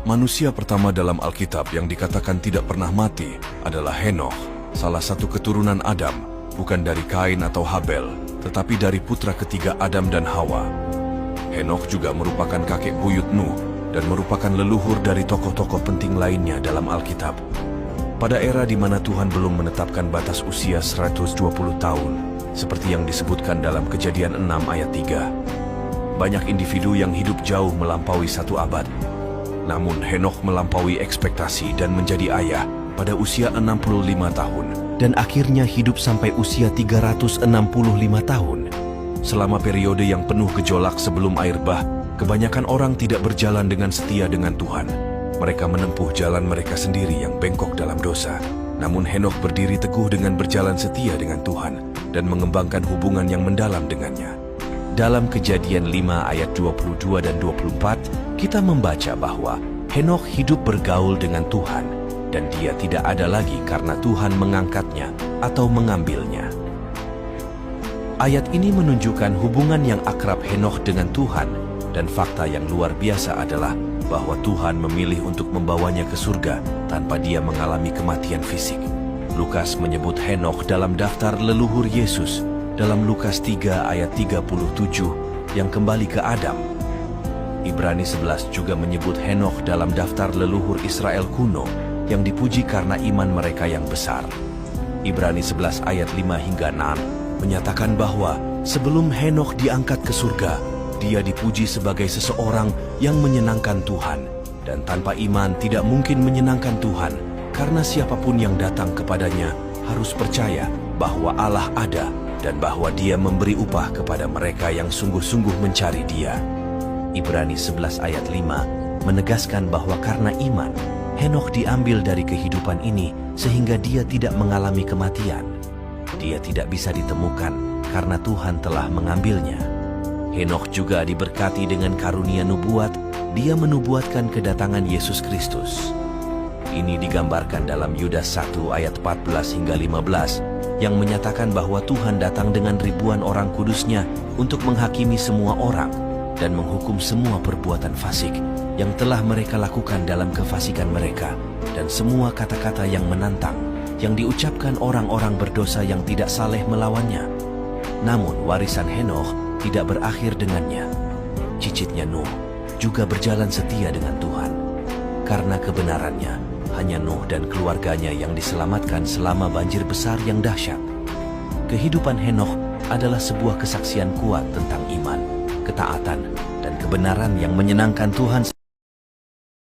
Manusia pertama dalam Alkitab yang dikatakan tidak pernah mati adalah Henokh, salah satu keturunan Adam, bukan dari Kain atau Habel, tetapi dari putra ketiga Adam dan Hawa. Henokh juga merupakan kakek buyut Nuh dan merupakan leluhur dari tokoh-tokoh penting lainnya dalam Alkitab. Pada era di mana Tuhan belum menetapkan batas usia 120 tahun, seperti yang disebutkan dalam Kejadian 6 ayat 3. Banyak individu yang hidup jauh melampaui 1 abad. Namun Henokh melampaui ekspektasi dan menjadi ayah pada usia 65 tahun dan akhirnya hidup sampai usia 365 tahun. Selama periode yang penuh gejolak sebelum air bah, kebanyakan orang tidak berjalan dengan setia dengan Tuhan. Mereka menempuh jalan mereka sendiri yang bengkok dalam dosa. Namun Henokh berdiri teguh dengan berjalan setia dengan Tuhan dan mengembangkan hubungan yang mendalam dengannya. Dalam Kejadian 5 ayat 22 dan 24, kita membaca bahwa Henokh hidup bergaul dengan Tuhan dan dia tidak ada lagi karena Tuhan mengangkatnya atau mengambilnya. Ayat ini menunjukkan hubungan yang akrab Henokh dengan Tuhan, dan fakta yang luar biasa adalah bahwa Tuhan memilih untuk membawanya ke surga tanpa dia mengalami kematian fisik. Lukas menyebut Henokh dalam daftar leluhur Yesus dalam Lukas 3 ayat 37 yang kembali ke Adam. Ibrani 11 juga menyebut Henokh dalam daftar leluhur Israel kuno yang dipuji karena iman mereka yang besar. Ibrani 11 ayat 5 hingga 6 menyatakan bahwa sebelum Henokh diangkat ke surga, dia dipuji sebagai seseorang yang menyenangkan Tuhan, dan tanpa iman tidak mungkin menyenangkan Tuhan, karena siapapun yang datang kepadanya harus percaya bahwa Allah ada dan bahwa dia memberi upah kepada mereka yang sungguh-sungguh mencari dia. Ibrani 11 ayat 5 menegaskan bahwa karena iman, Henokh diambil dari kehidupan ini sehingga dia tidak mengalami kematian. Dia tidak bisa ditemukan karena Tuhan telah mengambilnya. Henokh juga diberkati dengan karunia nubuat. Dia menubuatkan kedatangan Yesus Kristus. Ini digambarkan dalam Yudas 1 ayat 14 hingga 15 yang menyatakan bahwa Tuhan datang dengan ribuan orang kudusnya untuk menghakimi semua orang dan menghukum semua perbuatan fasik yang telah mereka lakukan dalam kefasikan mereka, dan semua kata-kata yang menantang yang diucapkan orang-orang berdosa yang tidak saleh melawannya. Namun warisan Henokh tidak berakhir dengannya. Cicitnya Nuh juga berjalan setia dengan Tuhan. Karena kebenarannya, hanya Nuh dan keluarganya yang diselamatkan selama banjir besar yang dahsyat. Kehidupan Henokh adalah sebuah kesaksian kuat tentang iman, ketaatan, dan kebenaran yang menyenangkan Tuhan.